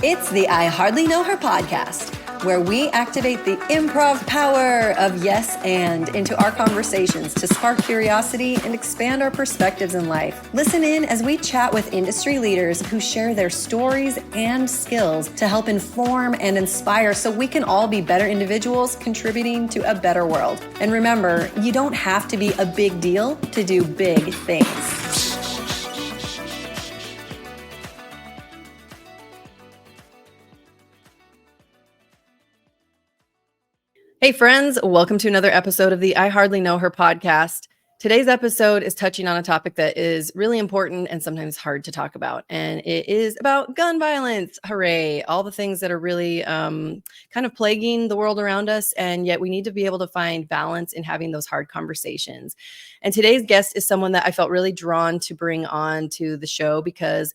It's the I Hardly Know Her podcast, where we activate the improv power of yes and into our conversations to spark curiosity and expand our perspectives in life. Listen in as we chat with industry leaders who share their stories and skills to help inform and inspire so we can all be better individuals contributing to a better world. And remember, you don't have to be a big deal to do big things. Hey friends, welcome to another episode of the I Hardly Know Her podcast. Today's episode is touching on a topic that is really important and sometimes hard to talk about. And it is about gun violence. Hooray. All the things that are really kind of plaguing the world around us. And yet we need to be able to find balance in having those hard conversations. And today's guest is someone that I felt really drawn to bring on to the show because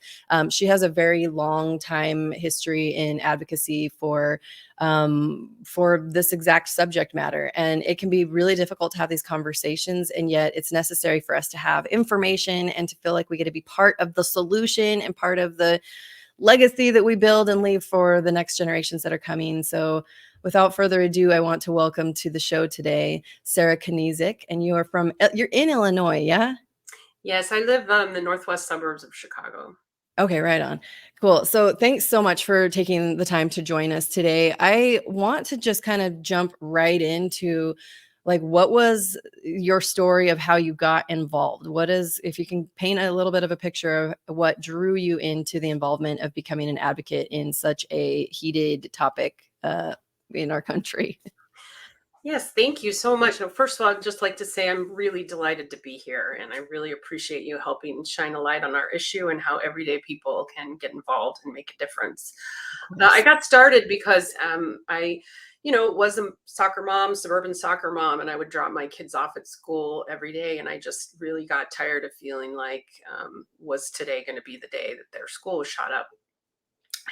she has a very long time history in advocacy for this exact subject matter. And it can be really difficult to have these conversations. And yet it's necessary for us to have information and to feel like we get to be part of the solution and part of the legacy that we build and leave for the next generations that are coming. So without further ado, I want to welcome to the show today, Sara Knizhnik. And you're in Illinois, yeah? Yes, I live in the northwest suburbs of Chicago. Okay, right on. Cool. So thanks so much for taking the time to join us today. I want to just kind of jump right into what was your story of how you got involved? If you can paint a little bit of a picture of what drew you into the involvement of becoming an advocate in such a heated topic in our country. Yes, thank you so much. First of all, I'd just like to say I'm really delighted to be here, and I really appreciate you helping shine a light on our issue and how everyday people can get involved and make a difference. I got started because I was a soccer mom, suburban soccer mom, and I would drop my kids off at school every day, and I just really got tired of feeling like, was today going to be the day that their school was shot up?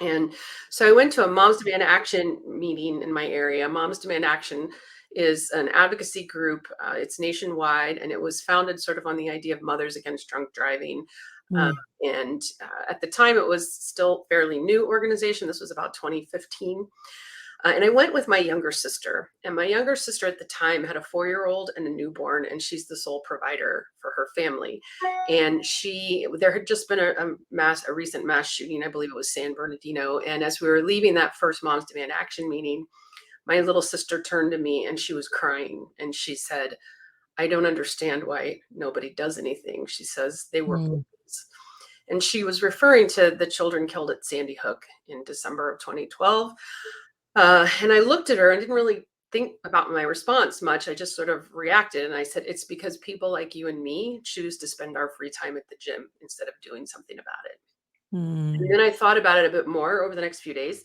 And so I went to a Moms Demand Action meeting in my area. Moms Demand Action is an advocacy group. It's nationwide, and it was founded sort of on the idea of Mothers Against Drunk Driving. And at the time, it was still fairly new organization. This was about 2015. And I went with my younger sister. And my younger sister at the time had a 4-year-old and a newborn, and she's the sole provider for her family. And there had just been a recent mass shooting, I believe it was San Bernardino. And as we were leaving that first Moms Demand Action meeting, my little sister turned to me and she was crying. And she said, "I don't understand why nobody does anything." She says, "They were boys." And she was referring to the children killed at Sandy Hook in December of 2012. And I looked at her and didn't really think about my response much. I just sort of reacted and I said, "It's because people like you and me choose to spend our free time at the gym instead of doing something about it." And then I thought about it a bit more over the next few days.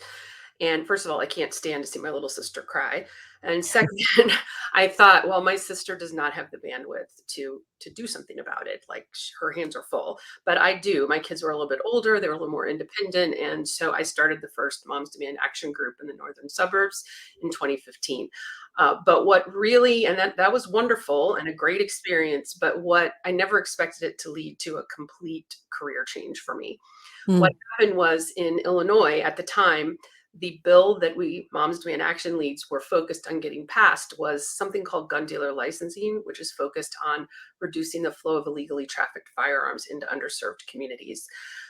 And first of all, I can't stand to see my little sister cry. And second, I thought, well, my sister does not have the bandwidth to do something about it. Like her hands are full, but I do. My kids were a little bit older. They were a little more independent. And so I started the first Moms Demand Action group in the northern suburbs in 2015. But what really, and that was wonderful and a great experience, but what I never expected it to lead to a complete career change for me. What happened was in Illinois at the time, the bill that we Moms Demand Action leads were focused on getting passed was something called gun dealer licensing, which is focused on reducing the flow of illegally trafficked firearms into underserved communities.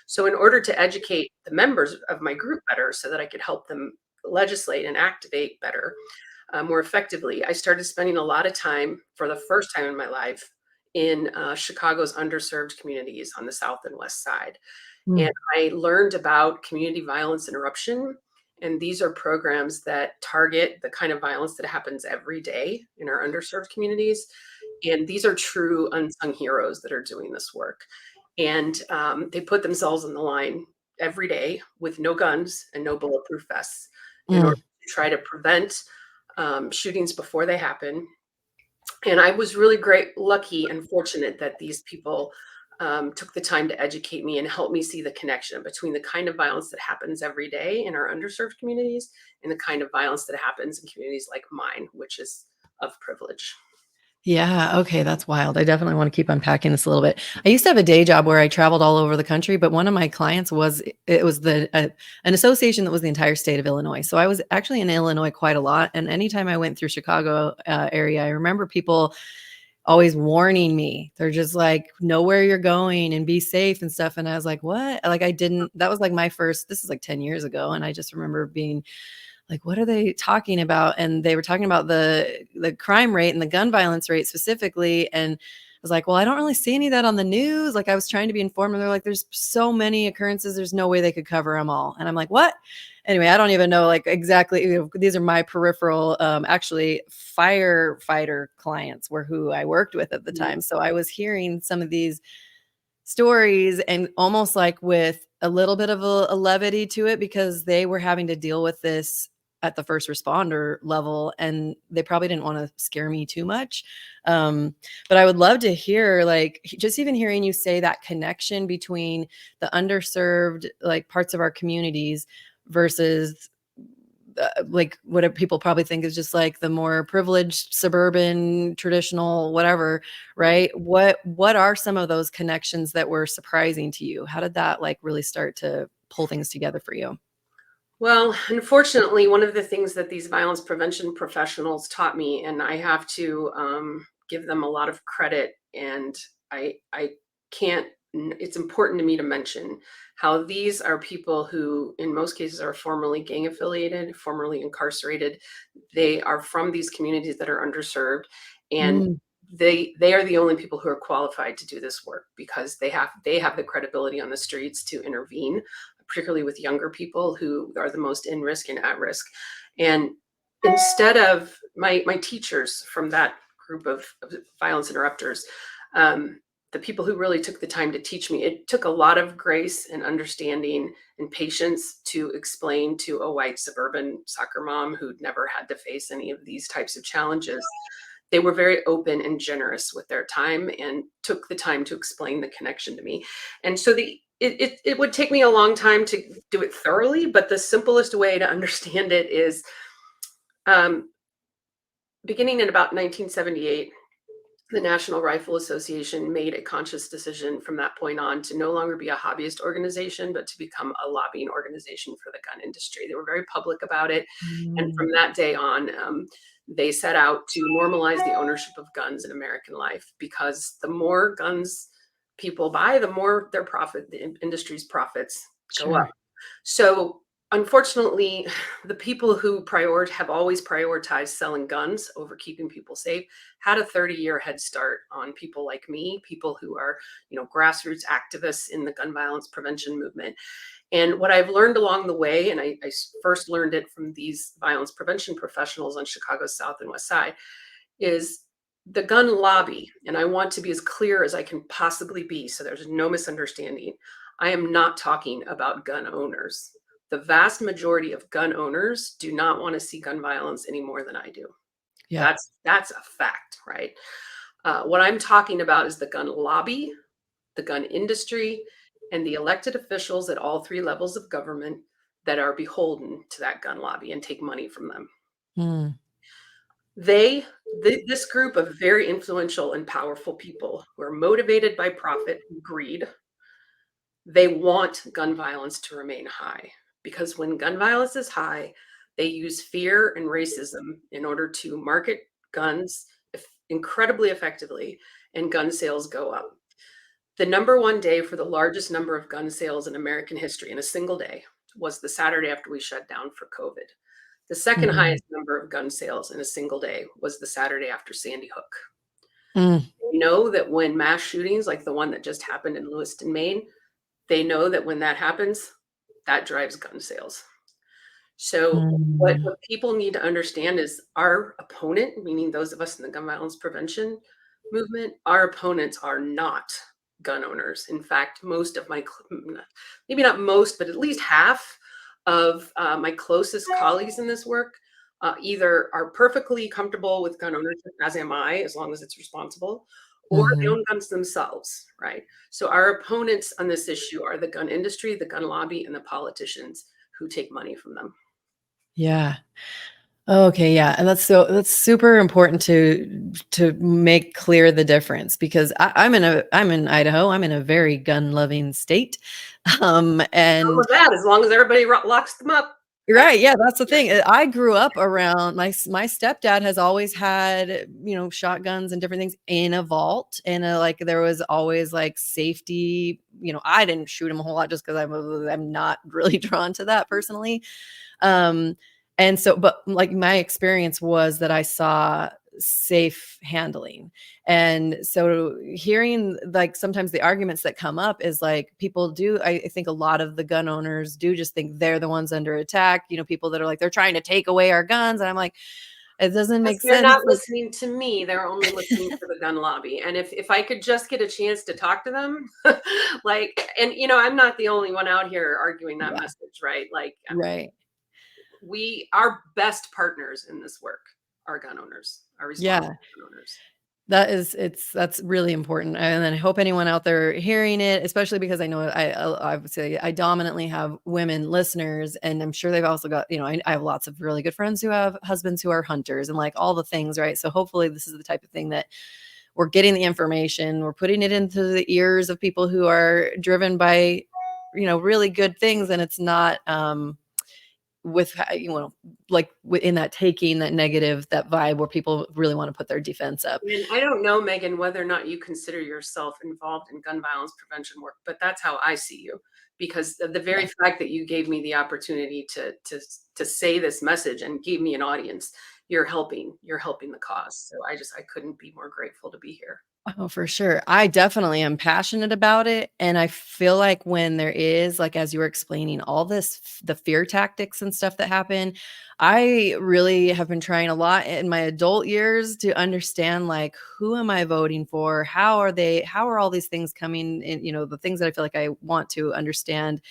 So in order to educate the members of my group better so that I could help them legislate and activate better, more effectively, I started spending a lot of time for the first time in my life in Chicago's underserved communities on the South and West Side. And I learned about community violence interruption. And these are programs that target the kind of violence that happens every day in our underserved communities. And these are true unsung heroes that are doing this work. And they put themselves on the line every day with no guns and no bulletproof vests in order to try to prevent shootings before they happen. And I was really lucky and fortunate that these people took the time to educate me and help me see the connection between the kind of violence that happens every day in our underserved communities and the kind of violence that happens in communities like mine, which is of privilege. Yeah. Okay. That's wild. I definitely want to keep unpacking this a little bit. I used to have a day job where I traveled all over the country, but one of my clients was, it was an association that was the entire state of Illinois. So I was actually in Illinois quite a lot. And anytime I went through Chicago area, I remember people always warning me. They're just like, know where you're going and be safe and stuff. And I was like, what? Like, I didn't, that was like my first, this is like 10 years ago. And I just remember being like, what are they talking about? And they were talking about the crime rate and the gun violence rate specifically. And I was like, well, I don't really see any of that on the news. Like, I was trying to be informed, and they're like, there's so many occurrences, there's no way they could cover them all. And I'm like, what? Anyway, I don't even know like exactly. These are my peripheral, actually firefighter clients were who I worked with at the time. So I was hearing some of these stories and almost like with a little bit of a levity to it, because they were having to deal with this at the first responder level, and they probably didn't want to scare me too much. But I would love to hear, like, just even hearing you say that connection between the underserved like parts of our communities versus like what people probably think is just like the more privileged suburban traditional whatever, right? What are some of those connections that were surprising to you? How did that like really start to pull things together for you? Well, unfortunately, one of the things that these violence prevention professionals taught me, and I have to give them a lot of credit, and I can't. It's important to me to mention how these are people who, in most cases, are formerly gang affiliated, formerly incarcerated. They are from these communities that are underserved, and Mm, they are the only people who are qualified to do this work because they have the credibility on the streets to intervene, particularly with younger people who are the most in risk and at risk. And instead of my teachers from that group of violence interrupters, the people who really took the time to teach me, it took a lot of grace and understanding and patience to explain to a white suburban soccer mom who'd never had to face any of these types of challenges. They were very open and generous with their time and took the time to explain the connection to me. And so it would take me a long time to do it thoroughly, but the simplest way to understand it is um, beginning in about 1978, the National Rifle Association made a conscious decision from that point on to no longer be a hobbyist organization, but to become a lobbying organization for the gun industry. They were very public about it. And mm, from that day on, they set out to normalize the ownership of guns in American life, because the more guns people buy, the more the industry's profits go up. sure. So unfortunately, the people who have always prioritized selling guns over keeping people safe had a 30-year head start on people like me, people who are, grassroots activists in the gun violence prevention movement. And what I've learned along the way, and I first learned it from these violence prevention professionals on Chicago's South and West Side, is the gun lobby. And I want to be as clear as I can possibly be so there's no misunderstanding. I am not talking about gun owners. The vast majority of gun owners do not want to see gun violence any more than I do. Yeah. That's a fact, right? What I'm talking about is the gun lobby, the gun industry, and the elected officials at all three levels of government that are beholden to that gun lobby and take money from them. Mm, This group of very influential and powerful people who are motivated by profit and greed, they want gun violence to remain high, because when gun violence is high, they use fear and racism in order to market guns incredibly effectively, and gun sales go up. The number one day for the largest number of gun sales in American history in a single day was the Saturday after we shut down for COVID. The second mm, highest number of gun sales in a single day was the Saturday after Sandy Hook. mm, We know that when mass shootings like the one that just happened in Lewiston, Maine, they know that when that happens, that drives gun sales. So mm. what people need to understand is our opponent, meaning those of us in the gun violence prevention movement, our opponents are not gun owners. In fact, maybe not most, but at least half of my closest colleagues in this work either are perfectly comfortable with gun ownership, as am I, as long as it's responsible, or they Mhm. own guns themselves, right? So our opponents on this issue are the gun industry, the gun lobby, and the politicians who take money from them. Yeah. Okay, yeah, and that's super important to make clear the difference because I'm in Idaho. I'm in a very gun loving state, Some and of that, as long as everybody locks them up. That's right, yeah, that's the thing. I grew up around my stepdad has always had, shotguns and different things in a vault, and, like, there was always, like, safety. I didn't shoot him a whole lot just 'cause I'm not really drawn to that personally. Um, and so but, like, my experience was that I saw safe handling. And so hearing, like, sometimes the arguments that come up is, like, people do I think a lot of the gun owners do just think they're the ones under attack, people that are like, "They're trying to take away our guns," and I'm like, "It doesn't Because make they're sense." not Like listening to me, they're only listening to the gun lobby, and if I could just get a chance to talk to them, like, and, I'm not the only one out here arguing that yeah, message, right? Like, right. we our best partners in this work are gun owners, are responsible Yeah. gun owners. That's really important, and I hope anyone out there hearing it, especially because I know I would say I dominantly have women listeners, and I'm sure they've also got, I have lots of really good friends who have husbands who are hunters and like all the things, right? So hopefully this is the type of thing that we're getting the information, we're putting it into the ears of people who are driven by, really good things, and it's not with like in that taking that negative that vibe where people really want to put their defense up. And I don't know, Megan, whether or not you consider yourself involved in gun violence prevention work, but that's how I see you. Because the Yeah. very fact that you gave me the opportunity to say this message and gave me an audience, you're helping the cause. So I couldn't be more grateful to be here. Oh, for sure. I definitely am passionate about it. And I feel like when there is, like, as you were explaining, all this, the fear tactics and stuff that happen, I really have been trying a lot in my adult years to understand, like, who am I voting for? How are all these things coming in? The things that I feel like I want to understand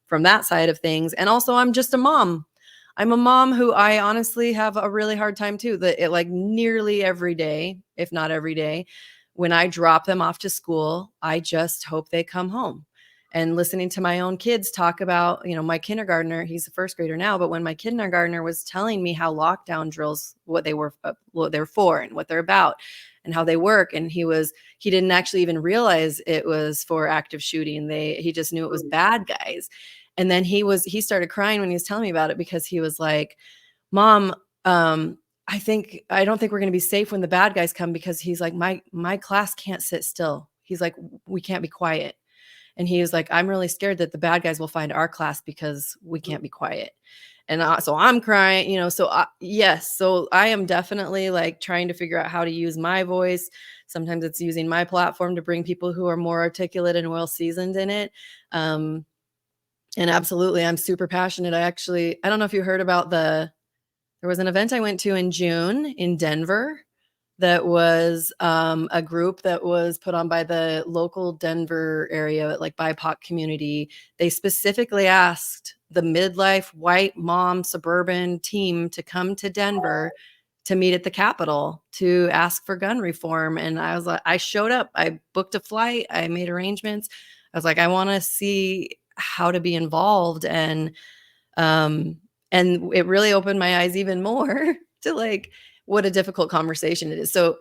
from that side of things. And also, I'm just a mom. I'm a mom who I honestly have a really hard time too. That it like nearly every day, if not every day, when I drop them off to school, I just hope they come home. And listening to my own kids talk about, my kindergartner, he's a first grader now, but when my kindergartner was telling me how lockdown drills, what they're for and what they're about and how they work. And he didn't actually even realize it was for active shooting. He just knew it was Mm. bad guys. And then he started crying when he was telling me about it because he was like, "Mom, I don't think we're going to be safe when the bad guys come," because he's like, my class can't sit still. He's like, "We can't be quiet." And he was like, "I'm really scared that the bad guys will find our class because we can't be quiet." And so I'm crying, yes. So I am definitely like trying to figure out how to use my voice. Sometimes it's using my platform to bring people who are more articulate and well seasoned in it. Um, and absolutely, I'm super passionate. I don't know if you heard about there was an event I went to in June in Denver that was a group that was put on by the local Denver area, like BIPOC community. They specifically asked the midlife white mom suburban team to come to Denver to meet at the Capitol to ask for gun reform. And I was like, I showed up, I booked a flight, I made arrangements. I was like, I want to see how to be involved. Um, and it really opened my eyes even more to like what a difficult conversation it is. So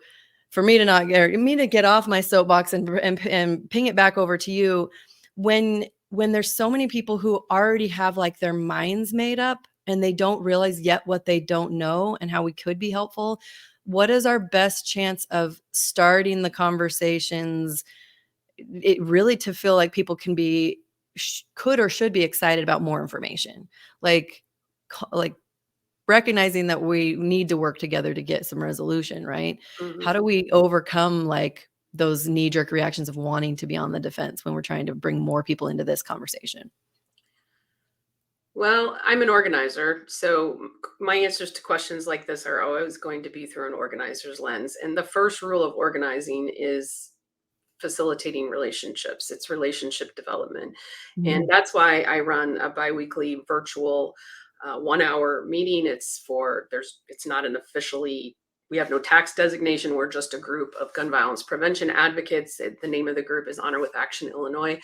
for me to not get me to get off my soapbox and ping it back over to you, when there's so many people who already have like their minds made up and they don't realize yet what they don't know and how we could be helpful, what is our best chance of starting the conversations, it really to feel like people can be could or should be excited about more information, like like recognizing that we need to work together to get some resolution, right? How Mhm. do we overcome like those knee jerk reactions of wanting to be on the defense when we're trying to bring more people into this conversation? Well, I'm an organizer, so my answers to questions like this are always going to be through an organizer's lens. And the first rule of organizing is facilitating relationships. It's relationship development. And Mhm. that's why I run a biweekly virtual 1 hour meeting. It's not an officially, we have no tax designation. We're just a group of gun violence prevention advocates. The name of the group is Honor with Action Illinois.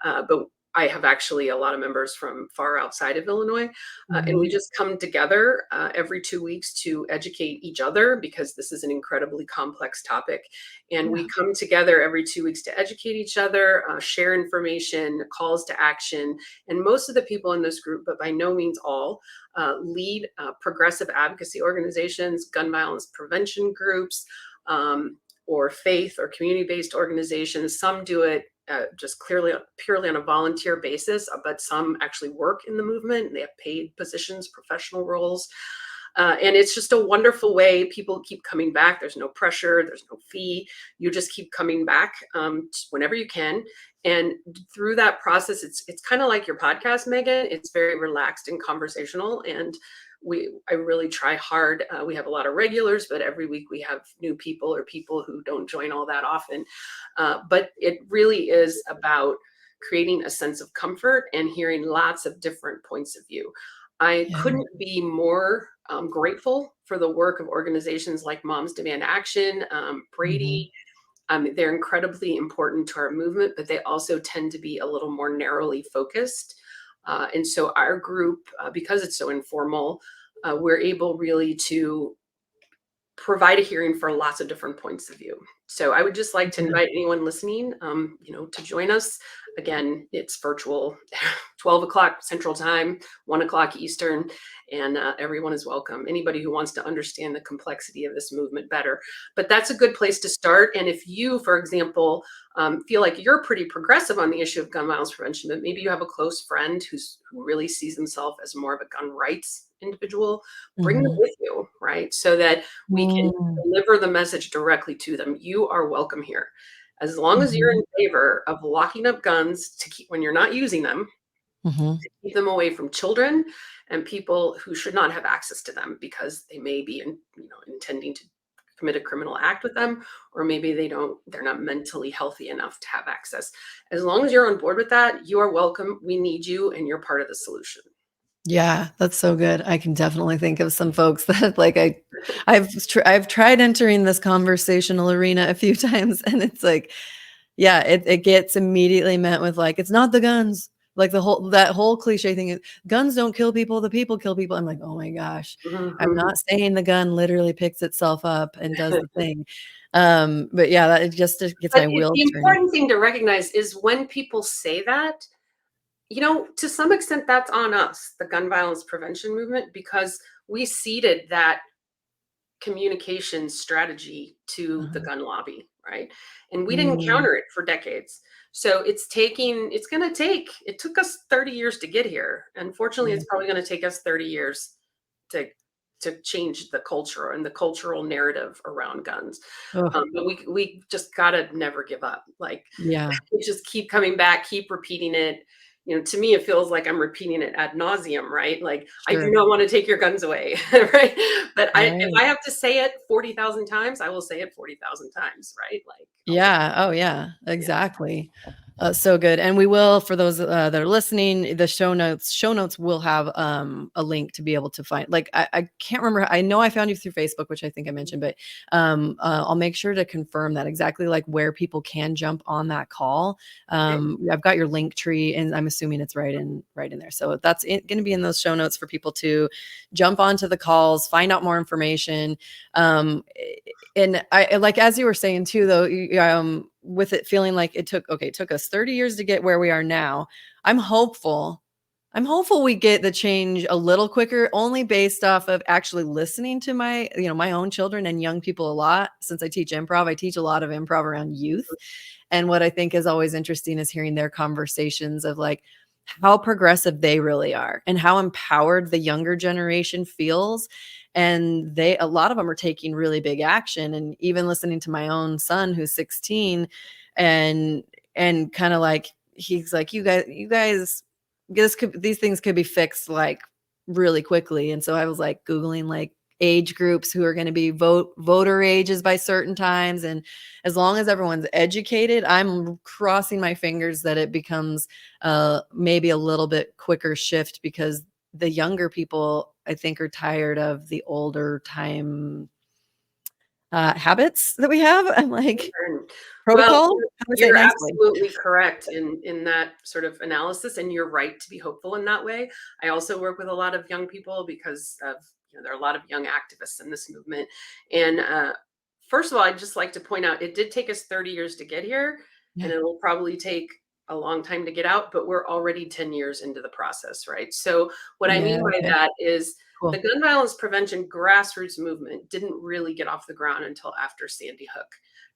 But I have actually a lot of members from far outside of Illinois, and we Mhm. just come together every 2 weeks to educate each other because this is an incredibly complex topic. And we Yeah. come together every 2 weeks to educate each other, share information, calls to action. And most of the people in this group, but by no means all, lead progressive advocacy organizations, gun violence prevention groups, or faith or community based organizations. Some do it just clearly purely on a volunteer basis, but some actually work in the movement. They have paid positions, professional roles. And it's just a wonderful way. People keep coming back. There's no pressure, there's no fee. You just keep coming back whenever you can. And through that process, it's kind of like your podcast, Megan. It's very relaxed and conversational. And I really try hard. We have a lot of regulars, but every week we have new people or people who don't join all that often. But it really is about creating a sense of comfort and hearing lots of different points of view. I Yeah. couldn't be more grateful for the work of organizations like Moms Demand Action, Mhm. Brady. They're incredibly important to our movement, but they also tend to be a little more narrowly focused. And so our group, because it's so informal, we're able really to provide a hearing for lots of different points of view. So I would just like to Good. invite anyone listening, to join us. Again, it's virtual, 12 o'clock Central Time, 1 o'clock Eastern, and everyone is welcome. Anybody who wants to understand the complexity of this movement better. But that's a good place to start. And if you, for example, feel like you're pretty progressive on the issue of gun violence prevention, but maybe you have a close friend who really sees himself as more of a gun rights individual, bring them Mhm. with you, right? So that we can Mm. deliver the message directly to them. You are welcome here. As long as you're Mhm. in favor of locking up guns to keep when you're not using them, Mhm. to keep them away from children and people who should not have access to them because they may be intending to commit a criminal act with them, or maybe they're not mentally healthy enough to have access. As long as you're on board with that, you are welcome. We need you and you're part of the solution. Yeah, that's so good. I can definitely think of some folks that like I've tried entering this conversational arena a few times and it's like, yeah, it gets immediately met with like, it's not the guns. Like that whole cliche thing is guns don't kill people, the people kill people. I'm like, oh my gosh. I'm Mhm. not saying the gun literally picks itself up and does the thing. But yeah, that it gets But my the wheels turning. important thing to recognize is when people say that, to some extent, that's on us, the gun violence prevention movement, because we ceded that communication strategy to the Uh-huh. gun lobby, right? And we didn't Mm, counter it for decades. So it took us 30 years to get here. Unfortunately, yeah. it's probably going to take us 30 years to change the culture and the cultural narrative around guns. Oh, But we just gotta never give up. Like yeah, we just keep coming back, keep repeating it. To me, it feels like I'm repeating it ad nauseum, right? Like I do sure. not want to take your guns away, right? But if Right. I have to say it 40,000 times, I will say it 40,000 times, right? Like I'll say, Yeah. Oh, yeah. yeah. Exactly. So good. And we will, for those that are listening, the show notes will have a link to be able to find. Like I can't remember. I know I found you through Facebook, which I think I mentioned, but I'll make sure to confirm that exactly like where people can jump on that call. Okay. I've got your link tree, and I'm assuming it's right in there. So that's going to be in those show notes for people to jump onto the calls, find out more information. And I like as you were saying too, though, with it feeling like it took us 30 years to get where we are now. I'm hopeful. I'm hopeful we get the change a little quicker, only based off of actually listening to my own children and young people a lot. Since I teach improv, I teach a lot of improv around youth. And what I think is always interesting is hearing their conversations of like how progressive they really are and how empowered the younger generation feels. And a lot of them are taking really big action. And even listening to my own son who's 16 and kind of like he's like, you guys, these things could be fixed like really quickly. And so I was like Googling like age groups who are going to be voter ages by certain times. And as long as everyone's educated, I'm crossing my fingers that it becomes maybe a little bit quicker shift because the younger people, I think, are tired of the older time habits that we have. I'm like, Well, protocol? How do I say it you're nicely? absolutely correct in that sort of analysis, and you're right to be hopeful in that way. I also work with a lot of young people because of, there are a lot of young activists in this movement. And first of all, I'd just like to point out it did take us 30 years to get here, and Yeah. it will probably take a long time to get out, but we're already 10 years into the process, right? So what I Yeah. mean by Okay. that is the Cool. gun violence prevention grassroots movement didn't really get off the ground until after Sandy Hook,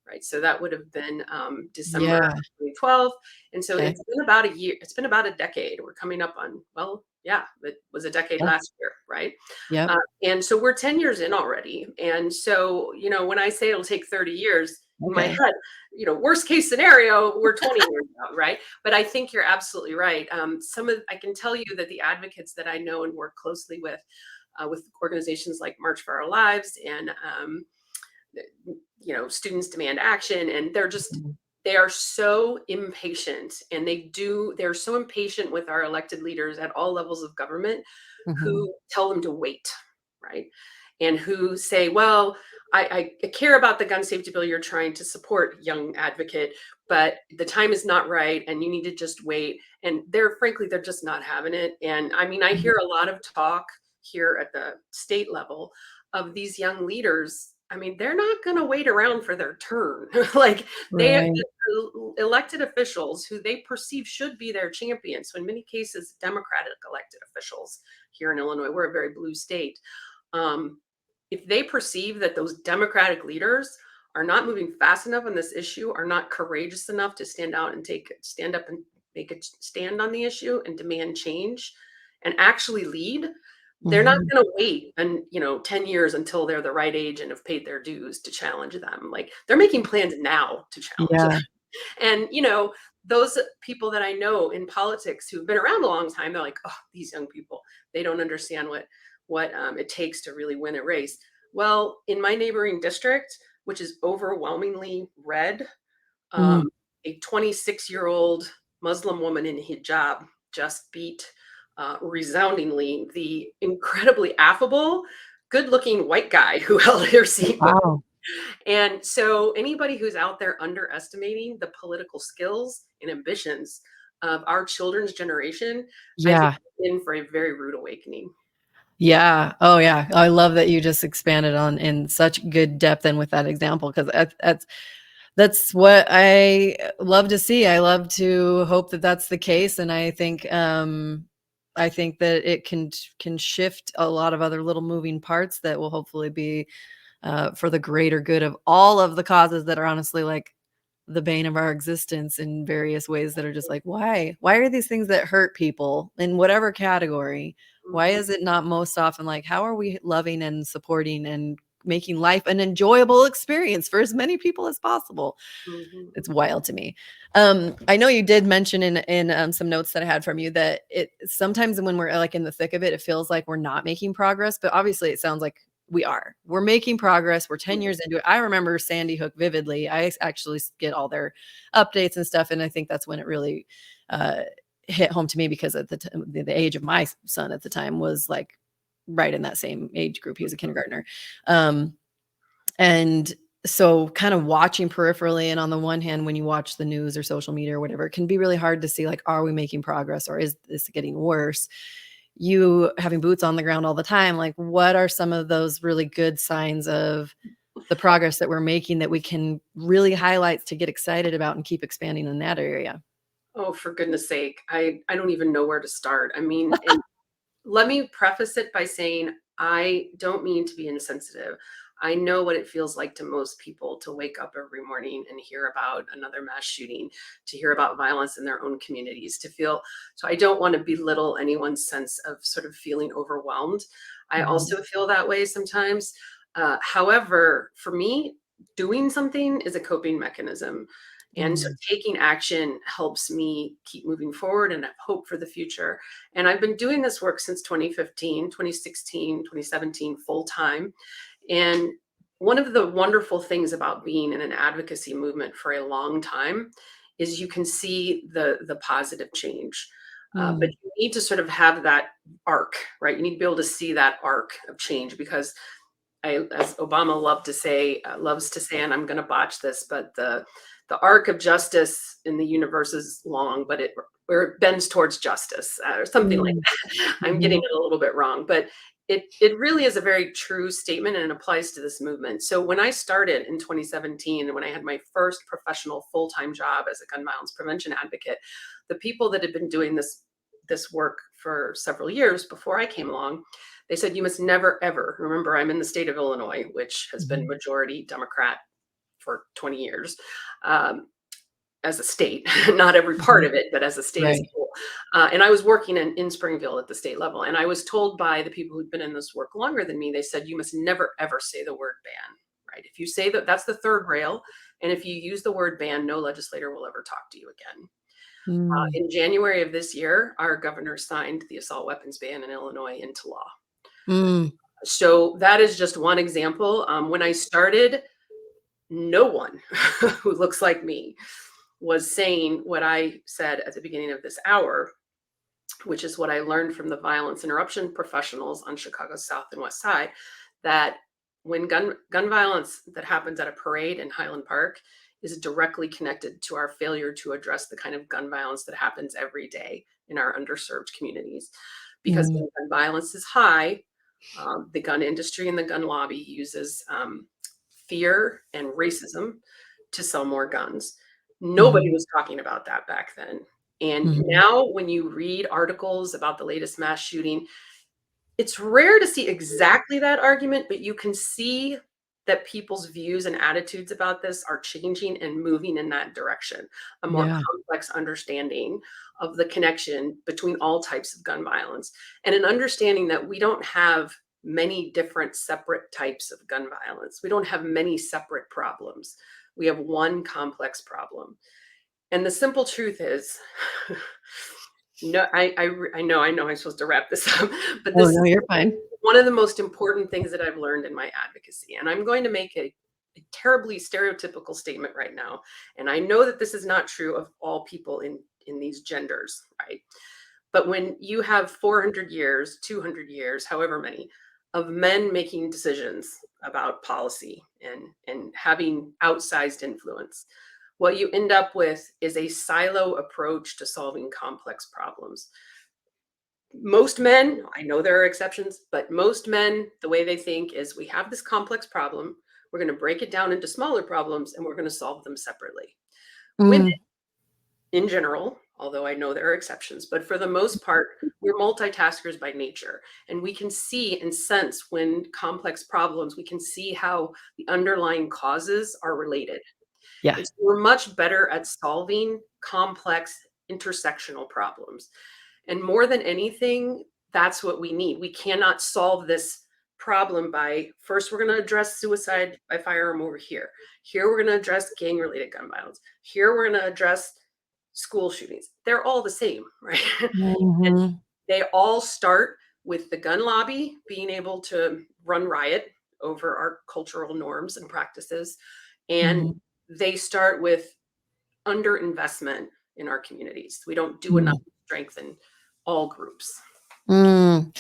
right? So that would have been December Yeah. 2012. And so Okay. it's been about a year, it's been about a decade. We're coming up on, well, yeah, it was a decade Yeah. last year, right? Yep. And so we're 10 years in already. And so, when I say it'll take 30 years, in my Okay. head, worst case scenario, we're 20 years out, right? But I think you're absolutely right. I can tell you that the advocates that I know and work closely with organizations like March for Our Lives and students demand action, and Mhm. they are so impatient, and they're so impatient with our elected leaders at all levels of government Mhm. who tell them to wait, right? And who say, well, I care about the gun safety bill you're trying to support, young advocate, but the time is not right and you need to just wait. And they're just not having it. And I mean, I Mhm. hear a lot of talk here at the state level of these young leaders. I mean, they're not going to wait around for their turn. Like Right. the elected officials who they perceive should be their champions. So in many cases, Democratic elected officials here in Illinois, we're a very blue state. Um, if they perceive that those Democratic leaders are not moving fast enough on this issue, are not courageous enough to stand up and make a stand on the issue and demand change and actually lead, they're not Mhm. going to wait and 10 years until they're the right age and have paid their dues to challenge them. Like they're making plans now to challenge them. Yeah. And those people that I know in politics who've been around a long time, they're like, oh, these young people, they don't understand what it takes to really win a race. Well, in my neighboring district, which is overwhelmingly red, Mm. a 26-year-old Muslim woman in hijab just beat resoundingly the incredibly affable, good-looking white guy who held her seat. Wow. And so anybody who's out there underestimating the political skills and ambitions of our children's generation, I think Yeah. is in for a very rude awakening. Yeah. Oh, yeah. I love that you just expanded on in such good depth and with that example, because that's what I love to see. I love to hope that that's the case, and I think that it can shift a lot of other little moving parts that will hopefully be for the greater good of all of the causes that are honestly like the bane of our existence in various ways that are just like, why are these things that hurt people in whatever category? Why Mhm, is it not most often like, how are we loving and supporting and making life an enjoyable experience for as many people as possible? mhm, It's wild to me. I know you did mention in some notes that I had from you that it sometimes when we're like in the thick of it, it feels like we're not making progress, but obviously it sounds like we are. We're making progress. We're 10 mhm, years into it. I remember Sandy Hook vividly. Actually get all their updates and stuff, and I think that's when it really uh, hit home to me because at the age of my son at the time was like right in that same age group. He was a mhm, kindergartner. Um, and so kind of watching peripherally, and on the one hand, when you watch the news or social media or whatever, it can be really hard to see like, are we making progress or is this getting worse? You having boots on the ground all the time, like what are some of those really good signs of the progress that we're making that we can really highlight to get excited about and keep expanding in that area? Oh, for goodness sake. I don't even know where to start. I mean, and let me preface it by saying I don't mean to be insensitive. I know what it feels like to most people to wake up every morning and hear about another mass shooting, to hear about violence in their own communities, to feel so I don't want to belittle anyone's sense of sort of feeling overwhelmed. I Mhm. also feel that way sometimes. However, for me, doing something is a coping mechanism. And so Mm. taking action helps me keep moving forward and have hope for the future. And I've been doing this work since 2015, 2016, 2017, full time. And one of the wonderful things about being in an advocacy movement for a long time is you can see the positive change. But Mm. you need to sort of have that arc, right? You need to be able to see that arc of change because as Obama loves to say, and I'm going to botch this, but the the arc of justice in the universe is long, but where it bends towards justice, or something like Mm. that. I'm getting Mhm. it a little bit wrong, but it really is a very true statement, and it applies to this movement. So when I started in 2017, and when I had my first professional full-time job as a gun violence prevention advocate, the people that had been doing this work for several years before I came along, they said, you must never ever, remember, I'm in the state of Illinois, which has been Mhm. majority Democrat for 20 years, um, as a state, not every part Mhm. of it, but as a state as a Right. whole. And I was working in Springfield at the state level. And I was told by the people who'd been in this work longer than me, they said, you must never, ever say the word ban, right? If you say that, that's the third rail. And if you use the word ban, no legislator will ever talk to you again. Mm. In January of this year, our governor signed the assault weapons ban in Illinois into law. Mm. So that is just one example. When I started, no one who looks like me was saying what I said at the beginning of this hour, which is what I learned from the violence interruption professionals on Chicago's South and West Side, that when gun violence that happens at a parade in Highland Park is directly connected to our failure to address the kind of gun violence that happens every day in our underserved communities. Because Mm. when gun violence is high, the gun industry and the gun lobby uses fear and racism to sell more guns. Nobody Mhm. was talking about that back then. And Mhm. now, when you read articles about the latest mass shooting, it's rare to see exactly that argument, but you can see that people's views and attitudes about this are changing and moving in that direction. A more Yeah. complex understanding of the connection between all types of gun violence, and an understanding that we don't have many different separate types of gun violence. We don't have many separate problems. We have one complex problem. And the simple truth is, no, I know I'm supposed to wrap this up, but Oh, this no, is you're fine. one of the most important things that I've learned in my advocacy. And I'm going to make a terribly stereotypical statement right now. And I know that this is not true of all people in these genders, right? But when you have 400 years, 200 years, however many, of men making decisions about policy and having outsized influence, what you end up with is a silo approach to solving complex problems. Most men, I know there are exceptions, but most men, the way they think is, we have this complex problem, we're going to break it down into smaller problems, and we're going to solve them separately. Women, Mm. in general, although I know there are exceptions, but for the most part, we're multitaskers by nature. And we can see and sense when complex problems, we can see how the underlying causes are related. Yeah. And so we're much better at solving complex intersectional problems. And more than anything, that's what we need. We cannot solve this problem by, first, we're going to address suicide by firearm over here. Here, we're going to address gang related gun violence. Here, we're going to address school shootings. They're all the same, right? And Mhm. they all start with the gun lobby being able to run riot over our cultural norms and practices. And Mhm. they start with underinvestment in our communities. We don't do enough Mm. to strengthen all groups. Mm.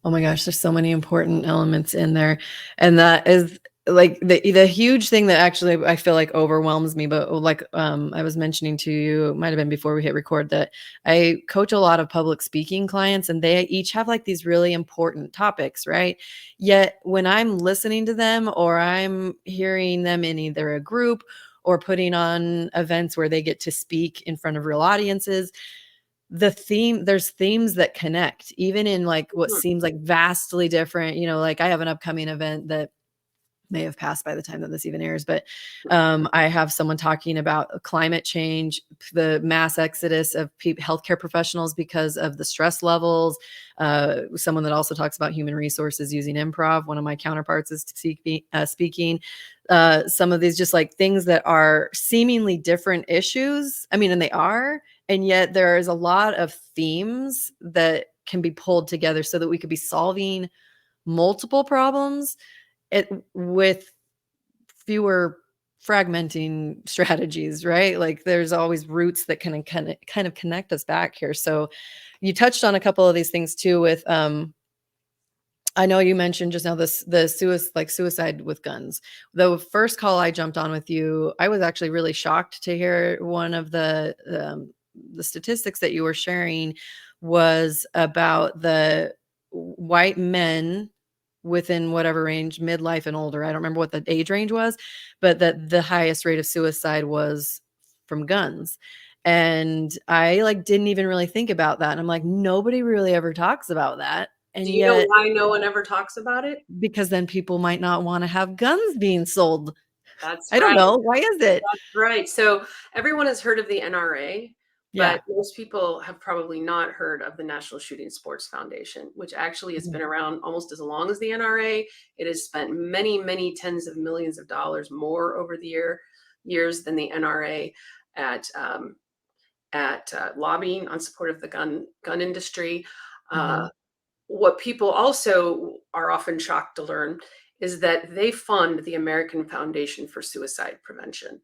Oh my gosh, there's so many important elements in there. And that is like the huge thing that actually I feel like overwhelms me, but like I was mentioning to you, it might have been before we hit record, that I coach a lot of public speaking clients and they each have like these really important topics, right? Yet when I'm listening to them or I'm hearing them in either a group or putting on events where they get to speak in front of real audiences, there's themes that connect even in like what Mhm. seems like vastly different, like I have an upcoming event that may have passed by the time that this even airs, but I have someone talking about climate change, the mass exodus of healthcare professionals because of the stress levels. Someone that also talks about human resources using improv. One of my counterparts is speaking. Some of these just like things that are seemingly different issues. I mean, and they are, and yet there is a lot of themes that can be pulled together so that we could be solving multiple problems with fewer fragmenting strategies, right? Like there's always roots that can kind of connect us back here. So you touched on a couple of these things too with I know you mentioned just now this suicide with guns. The first call I jumped on with you, I was actually really shocked to hear one of the statistics that you were sharing was about the white men within whatever range, midlife and older. I don't remember what the age range was, but that the highest rate of suicide was from guns. And I like didn't even really think about that. And I'm like, nobody really ever talks about that. Do And you know yet, why no one ever talks about it? because then people might not want to have guns being sold. That's I don't right. know. Why is it? That's right. So everyone has heard of the NRA, Yeah. but most people have probably not heard of the National Shooting Sports Foundation, which actually has Mhm. been around almost as long as the NRA. It has spent many, many tens of millions of dollars more over the years than the NRA at lobbying on support of the gun industry. Uh, Mhm. what people also are often shocked to learn is that they fund the American Foundation for Suicide Prevention,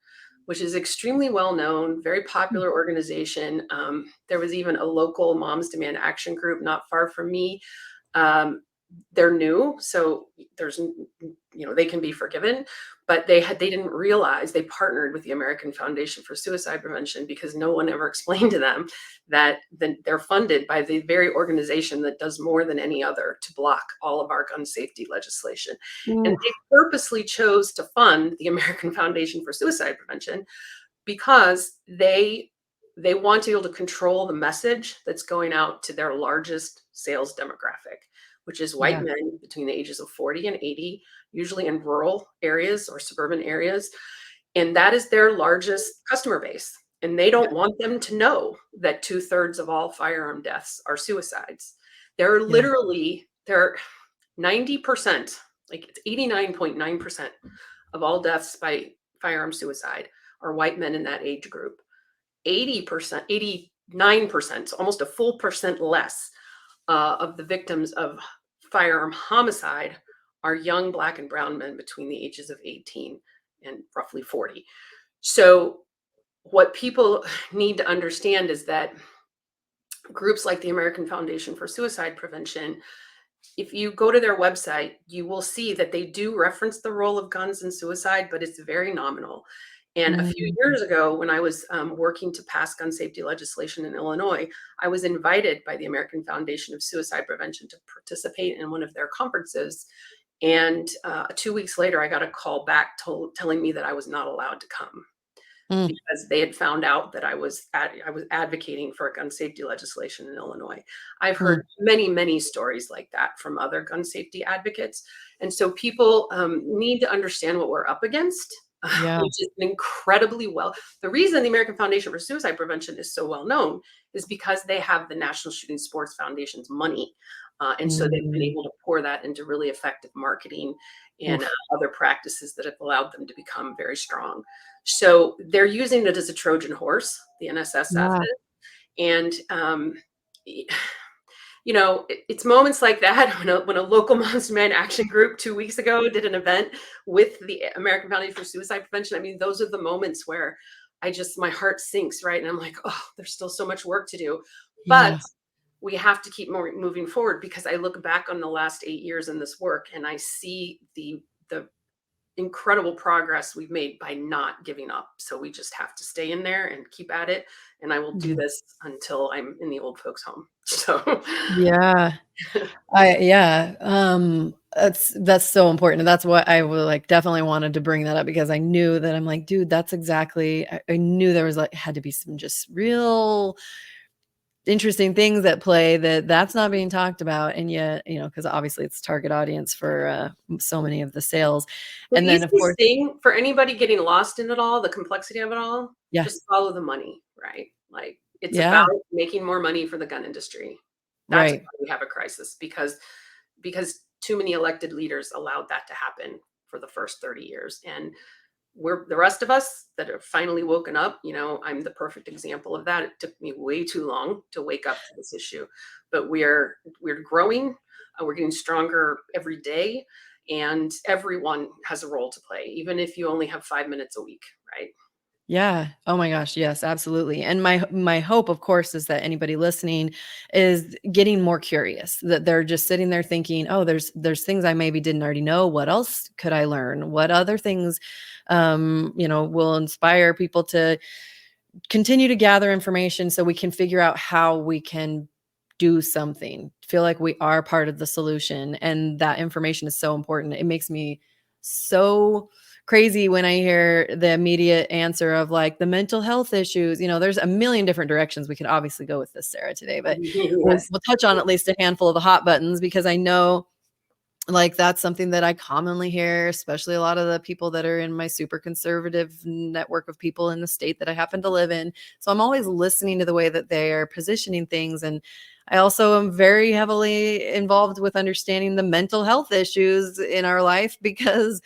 which is extremely well known, very popular organization. There was even a local Moms Demand Action group not far from me. Um, they're new, so there's they can be forgiven, but they didn't realize they partnered with the American Foundation for Suicide Prevention because no one ever explained to them that they're funded by the very organization that does more than any other to block all of our gun safety legislation. And Ooh, they purposely chose to fund the American Foundation for Suicide Prevention because they want to be able to control the message that's going out to their largest sales demographic, which is white yeah, men between the ages of 40 and 80, usually in rural areas or suburban areas. And that is their largest customer base. And they yeah, don't want them to know that 2/3 of all firearm deaths are suicides. They're yeah, literally, they're 90%, like it's 89.9% of all deaths by firearm suicide are white men in that age group. 80%, 89%, almost a full percent less of the victims of firearm homicide are young Black and brown men between the ages of 18 and roughly 40. So, what people need to understand is that groups like the American Foundation for Suicide Prevention, if you go to their website, you will see that they do reference the role of guns in suicide, but it's very nominal. And a few mm, years ago, when I was working to pass gun safety legislation in Illinois, I was invited by the American Foundation of Suicide Prevention to participate in one of their conferences. And 2 weeks later, I got a call back telling me that I was not allowed to come mm, because they had found out that I was advocating for gun safety legislation in Illinois. I've mm, heard many, many stories like that from other gun safety advocates, and so people need to understand what we're up against, yeah, which is incredibly well. The reason the American Foundation for Suicide Prevention is so well known is because they have the National Shooting Sports Foundation's money. And so they've been mm, able to pour that into really effective marketing and oof, other practices that have allowed them to become very strong. So they're using it as a Trojan horse, the NSSF yeah, is. And, it's moments like that when a local Moms Demand Action group 2 weeks ago did an event with the American Foundation for Suicide Prevention. I mean, those are the moments where my heart sinks, right? And I'm like, oh, there's still so much work to do. But yeah, we have to keep moving forward because I look back on the last 8 years in this work and I see the incredible progress we've made by not giving up. So we just have to stay in there and keep at it. And I will do yeah, this until I'm in the old folks' home. So, yeah. Yeah, that's so important, and that's what I would, like, definitely wanted to bring that up because I knew that I'm like, "Dude, that's exactly." I knew there was, like, had to be some just real interesting things at play that's not being talked about, and yet, because obviously it's target audience for, so many of the sales, the and then, of easiest course. thing for anybody getting lost in it all, the complexity of it all, Yeah, just follow the money, right? Like it's about yeah, making more money for the gun industry. That's right, why we have a crisis because too many elected leaders allowed that to happen for the first 30 years. And we're the rest of us that are finally woken up. I'm the perfect example of that. It took me way too long to wake up to this issue, but we're growing. We're getting stronger every day, and everyone has a role to play, even if you only have 5 minutes a week, right? Yeah. Oh my gosh. Yes, absolutely. And my hope, of course, is that anybody listening is getting more curious, that they're just sitting there thinking, oh, there's things I maybe didn't already know. What else could I learn? What other things will inspire people to continue to gather information so we can figure out how we can do something, feel like we are part of the solution. And that information is so important. It makes me so crazy when I hear the immediate answer of like the mental health issues. There's a million different directions we could obviously go with this, Sarah, today, but we'll, Yes. we'll touch on at least a handful of the hot buttons because I know like that's something that I commonly hear, especially a lot of the people that are in my super conservative network of people in the state that I happen to live in. So I'm always listening to the way that they are positioning things. And I also am very heavily involved with understanding the mental health issues in our life because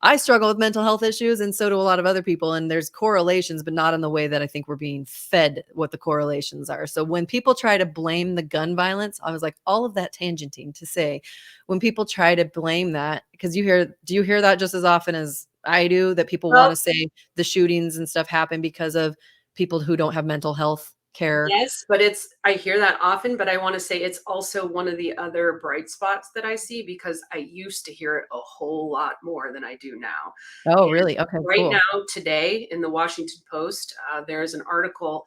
I struggle with mental health issues and so do a lot of other people. And there's correlations, but not in the way that I think we're being fed what the correlations are. So when people try to blame the gun violence, I was like, all of that tangenting to say, when people try to blame that, because do you hear that just as often as I do, that people want Well, to say the shootings and stuff happen because of people who don't have mental health care? yes, but I hear that often, but I want to say it's also one of the other bright spots that I see because I used to hear it a whole lot more than I do now. Oh, And really? Okay, right cool. now, today in the Washington Post, there is an article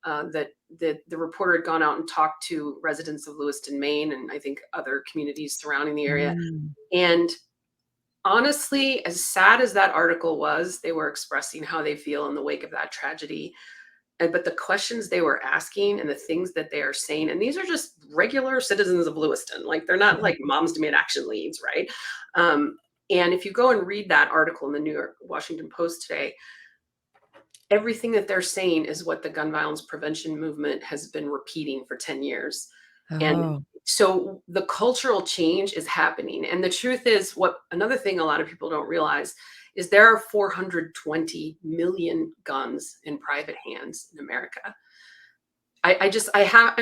that the reporter had gone out and talked to residents of Lewiston, Maine, and I think other communities surrounding the area. Mm, And honestly, as sad as that article was, they were expressing how they feel in the wake of that tragedy. But the questions they were asking and the things that they are saying, and these are just regular citizens of Lewiston, like they're not mhm. like moms demand action leads, right? Um, and if you go and read that article in the New York Washington Post today, everything that they're saying is what the gun violence prevention movement has been repeating for 10 years. And Oh, so the cultural change is happening. And the truth is, what another thing a lot of people don't realize is there are 420 million guns in private hands in America. I just, I have,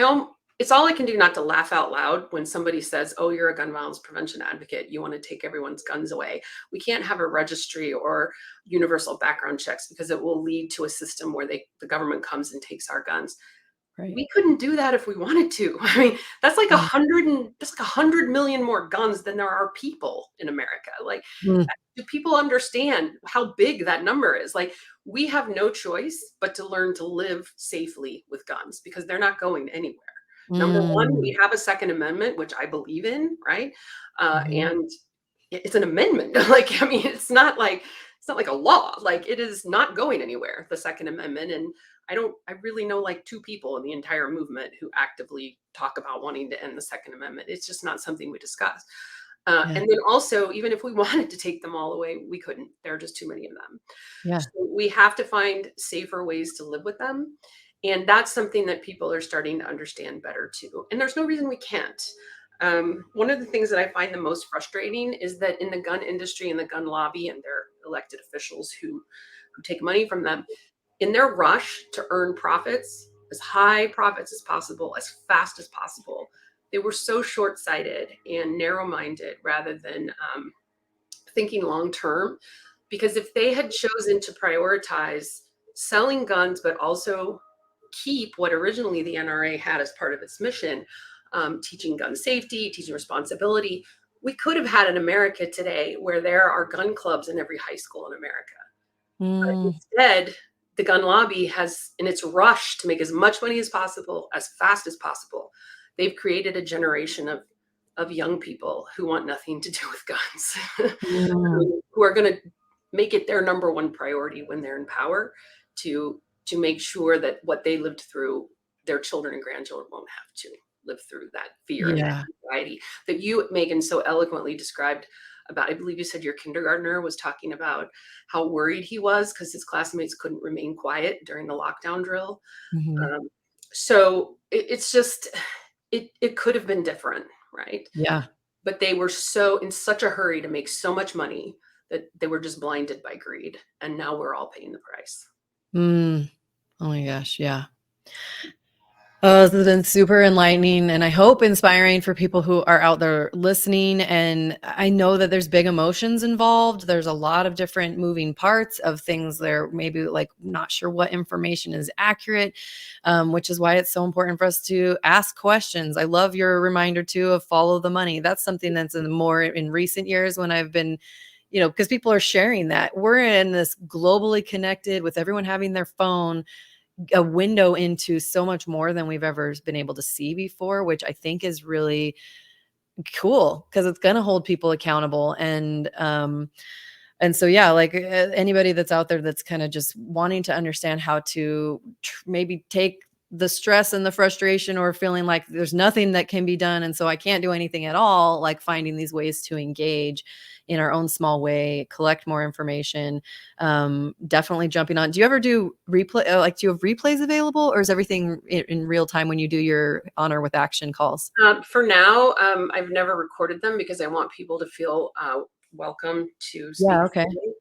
it's all I can do not to laugh out loud when somebody says, oh, you're a gun violence prevention advocate. You want to take everyone's guns away. We can't have a registry or universal background checks because it will lead to a system where the government comes and takes our guns. right. We couldn't do that if we wanted to. I mean, Mm, that's like 100 million more guns than there are people in America. Like, mm, do people understand how big that number is? Like, we have no choice but to learn to live safely with guns because they're not going anywhere. Number one, mm, we have a Second Amendment, which I believe in, right? mhm. And it's an amendment. Like, I mean, it's not like a law. Like, it is not going anywhere, the Second Amendment. And I really know like two people in the entire movement who actively talk about wanting to end the Second Amendment. It's just not something we discuss. Yeah, And then also, even if we wanted to take them all away, we couldn't. There are just too many of them. yeah, So we have to find safer ways to live with them. And that's something that people are starting to understand better too. And there's no reason we can't. One of the things that I find the most frustrating is that in the gun industry and the gun lobby and their elected officials who take money from them, in their rush to earn profits, as high profits as possible, as fast as possible, they were so short sighted and narrow minded rather than thinking long term. Because if they had chosen to prioritize selling guns, but also keep what originally the NRA had as part of its mission, teaching gun safety, teaching responsibility, we could have had an America today where there are gun clubs in every high school in America. mm, Instead, the gun lobby has, in its rush to make as much money as possible, as fast as possible, they've created a generation of young people who want nothing to do with guns, mm. who are going to make it their number one priority when they're in power to make sure that what they lived through, their children and grandchildren won't have to live through that fear and that Yeah, anxiety that you, Megan, so eloquently described about. I believe you said your kindergartner was talking about how worried he was because his classmates couldn't remain quiet during the lockdown drill. mhm. Um, so it's just it could have been different, right? Yeah. But they were so in such a hurry to make so much money that they were just blinded by greed, and now we're all paying the price. Mm. Oh my gosh, yeah. Oh, this has been super enlightening and I hope inspiring for people who are out there listening. And I know that there's big emotions involved. There's a lot of different moving parts of things there, maybe like not sure what information is accurate, which is why it's so important for us to ask questions. I love your reminder too of follow the money. That's something that's in recent years when I've been, because people are sharing that. We're in this globally connected with everyone having their phone, a window into so much more than we've ever been able to see before, which I think is really cool because it's going to hold people accountable. And so, yeah, like anybody that's out there that's kind of just wanting to understand how to maybe take the stress and the frustration or feeling like there's nothing that can be done. And so I can't do anything at all, like finding these ways to engage in our own small way, collect more information, definitely jumping on. Do you ever do replay? Like, do you have replays available or is everything in real time when you do your honor with action calls? For now, I've never recorded them because I want people to feel welcome to speak Yeah. Okay. freely.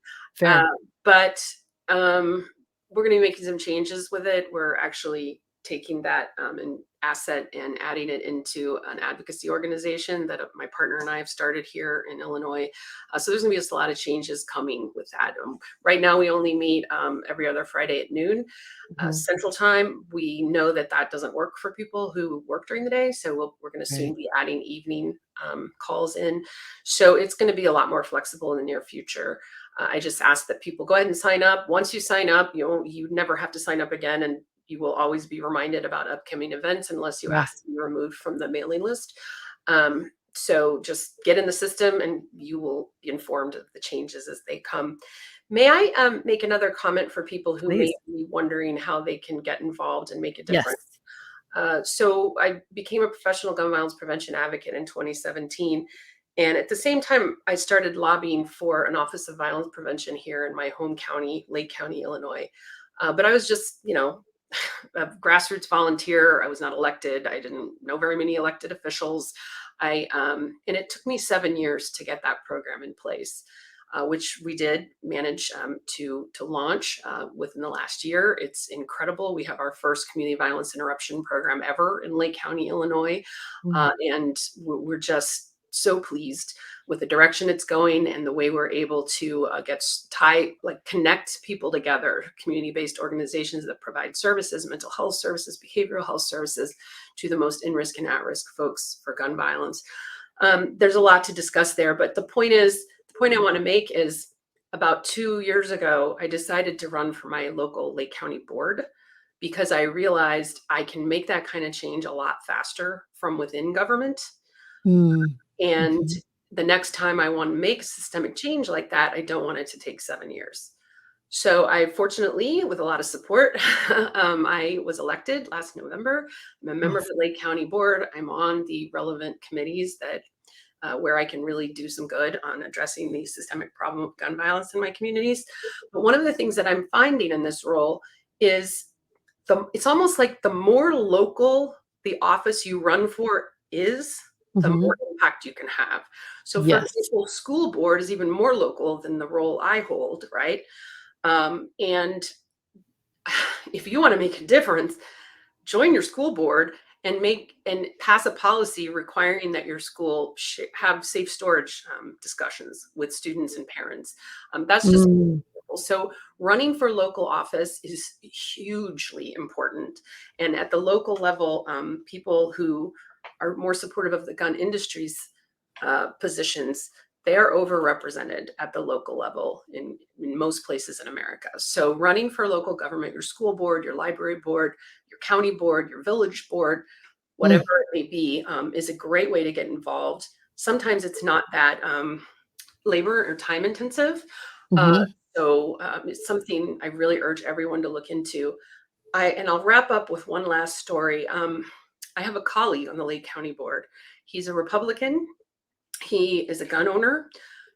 Uh, Fair. but we're going to be making some changes with it. We're actually taking that an asset and adding it into an advocacy organization that my partner and I have started here in Illinois. So there's going to be just a lot of changes coming with that. Right now, we only meet every other Friday at noon. Mhm. Central Time. We know that that doesn't work for people who work during the day, so we're going to Right. soon be adding evening calls in. So it's going to be a lot more flexible in the near future. I just ask that people go ahead and sign up. Once you sign up, you never have to sign up again, and you will always be reminded about upcoming events unless you Yeah. ask to be removed from the mailing list. So just get in the system, and you will be informed of the changes as they come. May I make another comment for people who may Please. be wondering how they can get involved and make a Yes. difference? So I became a professional gun violence prevention advocate in 2017. And at the same time, I started lobbying for an Office of Violence Prevention here in my home county, Lake County, Illinois. But I was just, a grassroots volunteer. I was not elected. I didn't know very many elected officials. And it took me 7 years to get that program in place. Which we did manage to launch within the last year. It's incredible. We have our first community violence interruption program ever in Lake County, Illinois, Mm. and we're just so pleased with the direction it's going and the way we're able to connect people together, community-based organizations that provide services, mental health services, behavioral health services to the most in-risk and at-risk folks for gun violence. There's a lot to discuss there, but the point I want to make is about 2 years ago, I decided to run for my local Lake County board because I realized I can make that kind of change a lot faster from within government. Mm. And Mhm. the next time I want to make systemic change like that, I don't want it to take 7 years. So I fortunately, with a lot of support, I was elected last November. I'm a member of Yes. the Lake County Board. I'm on the relevant committees that where I can really do some good on addressing the systemic problem of gun violence in my communities. But one of the things that I'm finding in this role is it's almost like the more local the office you run for is, the more Mhm. impact you can have. So, for Yes. example, school board is even more local than the role I hold, right? And if you want to make a difference, join your school board and make and pass a policy requiring that your school have safe storage discussions with students and parents. That's just Mm. so running for local office is hugely important. And at the local level, people who are more supportive of the gun industry's positions, they are overrepresented at the local level in most places in America. So running for local government, your school board, your library board, your county board, your village board, whatever Mm. it may be, is a great way to get involved. Sometimes it's not that labor or time intensive. Uh, Mhm. so it's something I really urge everyone to look into. I'll wrap up with one last story. I have a colleague on the Lake County Board. He's a Republican. He is a gun owner.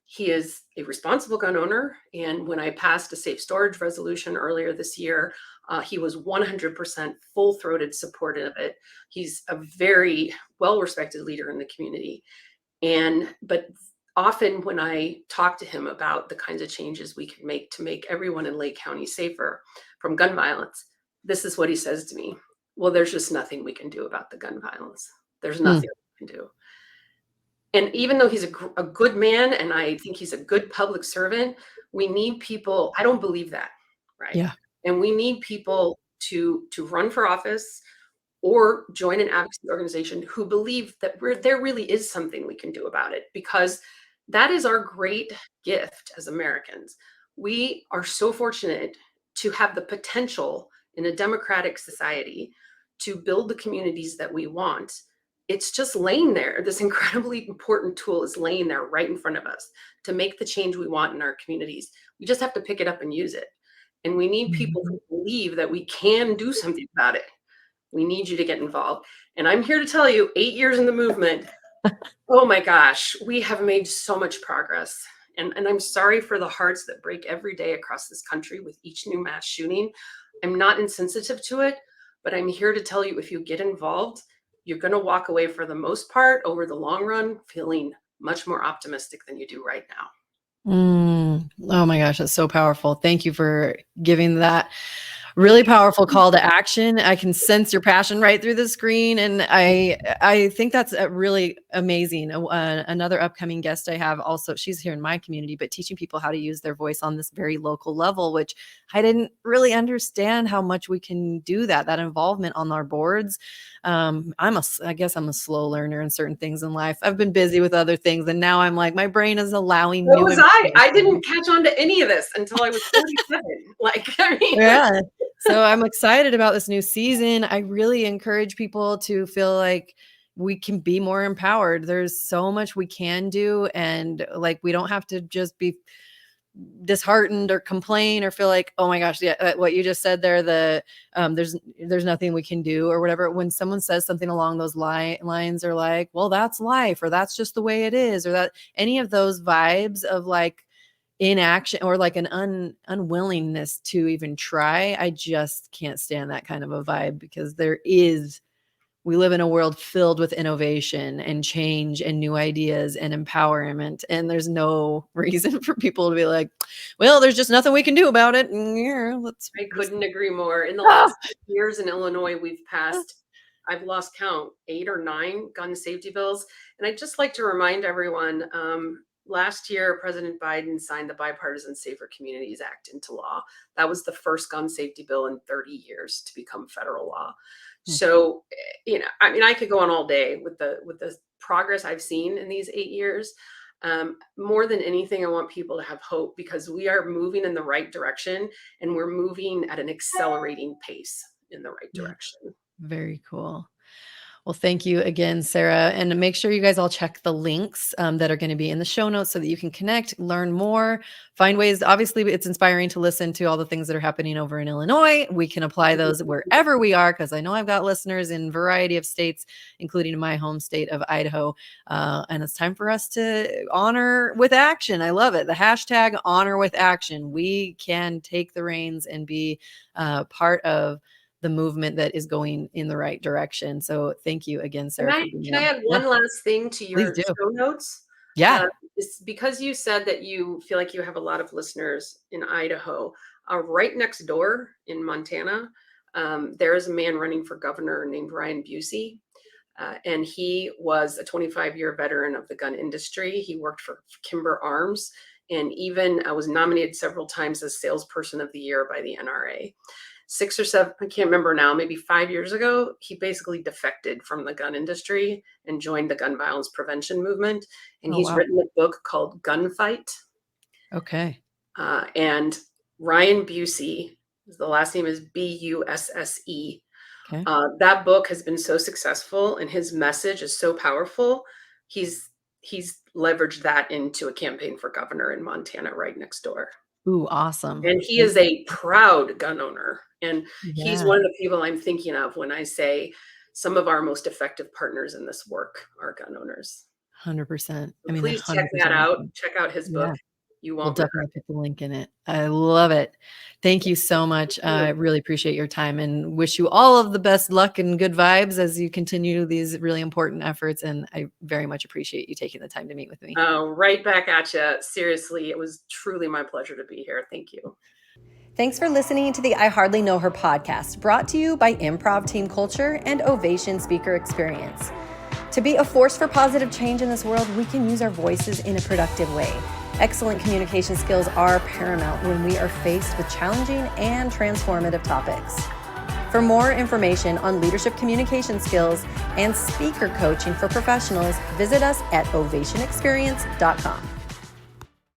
He is a responsible gun owner. And when I passed a safe storage resolution earlier this year, he was 100% full throated support of it. He's a very well respected leader in the community. But often when I talk to him about the kinds of changes we can make to make everyone in Lake County safer from gun violence, this is what he says to me. well, there's just nothing we can do about the gun violence. There's Hmm. nothing we can do. And even though he's a good man, and I think he's a good public servant, we need people. I don't believe that, right? Yeah. And we need people to run for office or join an advocacy organization who believe that there really is something we can do about it, because that is our great gift as Americans. We are so fortunate to have the potential in a democratic society to build the communities that we want. It's just laying there. This incredibly important tool is laying there right in front of us to make the change we want in our communities. We just have to pick it up and use it. And we need people Mhm. who believe that we can do something about it. We need you to get involved. And I'm here to tell you, 8 years in the movement, oh my gosh, we have made so much progress. And I'm sorry for the hearts that break every day across this country with each new mass shooting. I'm not insensitive to it, but I'm here to tell you, if you get involved, you're going to walk away, for the most part, over the long run, feeling much more optimistic than you do right now. Oh my gosh, that's so powerful. Thank you for giving that really powerful call to action. I can sense your passion right through the screen, and I think that's really amazing. Another upcoming guest I have, also, she's here in my community, but teaching people how to use their voice on this very local level, which I didn't really understand how much we can do that involvement on our boards. I guess I'm a slow learner in certain things in life. I've been busy with other things, and now I'm like, my brain is allowing So new was I. I information. didn't catch on to any of this until I was 47. Like, I mean, Yeah. So I'm excited about this new season. I really encourage people to feel like we can be more empowered. There's so much we can do. And like, we don't have to just be disheartened or complain or feel like, oh my gosh, yeah, what you just said there, there's nothing we can do or whatever. When someone says something along those lines, or like, well, that's life, or that's just the way it is, or that any of those vibes of like inaction, or like an unwillingness to even try, I just can't stand that kind of a vibe, because we live in a world filled with innovation and change and new ideas and empowerment. And there's no reason for people to be like, well, there's just nothing we can do about it. Yeah, let's I just, couldn't agree more. In the ah, last years in Illinois, we've passed, I've lost count, 8 or 9 gun safety bills. And I'd just like to remind everyone, last year, President Biden signed the Bipartisan Safer Communities Act into law. That was the first gun safety bill in 30 years to become federal law. hmm, So, I mean, I could go on all day with the progress I've seen in these 8 years. More than anything, I want people to have hope, because we are moving in the right direction, and we're moving at an accelerating pace in the right yeah, direction. very cool. Well, thank you again, Sarah. And make sure you guys all check the links that are going to be in the show notes so that you can connect, learn more, find ways. Obviously, it's inspiring to listen to all the things that are happening over in Illinois. We can apply those wherever we are, because I know I've got listeners in a variety of states, including in my home state of Idaho. And it's time for us to honor with action. I love it. The hashtag honor with action. We can take the reins and be part of the movement that is going in the right direction. So thank you again, Can Sarah, I for being can I on. add Yeah, one last thing to please your do. show notes? Yeah. Uh, it's because you said that you feel like you have a lot of listeners in Idaho. Right next door in Montana, there is a man running for governor named Ryan Busey. And he was a 25-year veteran of the gun industry. He worked for Kimber Arms, and even was nominated several times as Salesperson of the Year by the NRA. 6 or 7, I can't remember now, maybe 5 years ago, he basically defected from the gun industry and joined the gun violence prevention movement. And Oh, he's wow. written a book called Gunfight. Okay. And Ryan Busey, the last name is Busse. Okay. That book has been so successful, and his message is so powerful. He's he's leveraged that into a campaign for governor in Montana right next door. Ooh, awesome. And he Thank is a proud gun owner. And he's Yeah, one of the people I'm thinking of when I say some of our most effective partners in this work are gun owners. 100%. So I mean, please check that 100% out. agree. Check out his book. Yeah. You We'll won't regret definitely put the link in it. I love it. Thank you so much. I it. really appreciate your time and wish you all of the best luck and good vibes as you continue these really important efforts. And I very much appreciate you taking the time to meet with me. Right back at you. Seriously, it was truly my pleasure to be here. Thank you. Thanks for listening to the I Hardly Know Her podcast, brought to you by Improv Team Culture and Ovation Speaker Experience. To be a force for positive change in this world, we can use our voices in a productive way. Excellent communication skills are paramount when we are faced with challenging and transformative topics. For more information on leadership communication skills and speaker coaching for professionals, visit us at ovationexperience.com.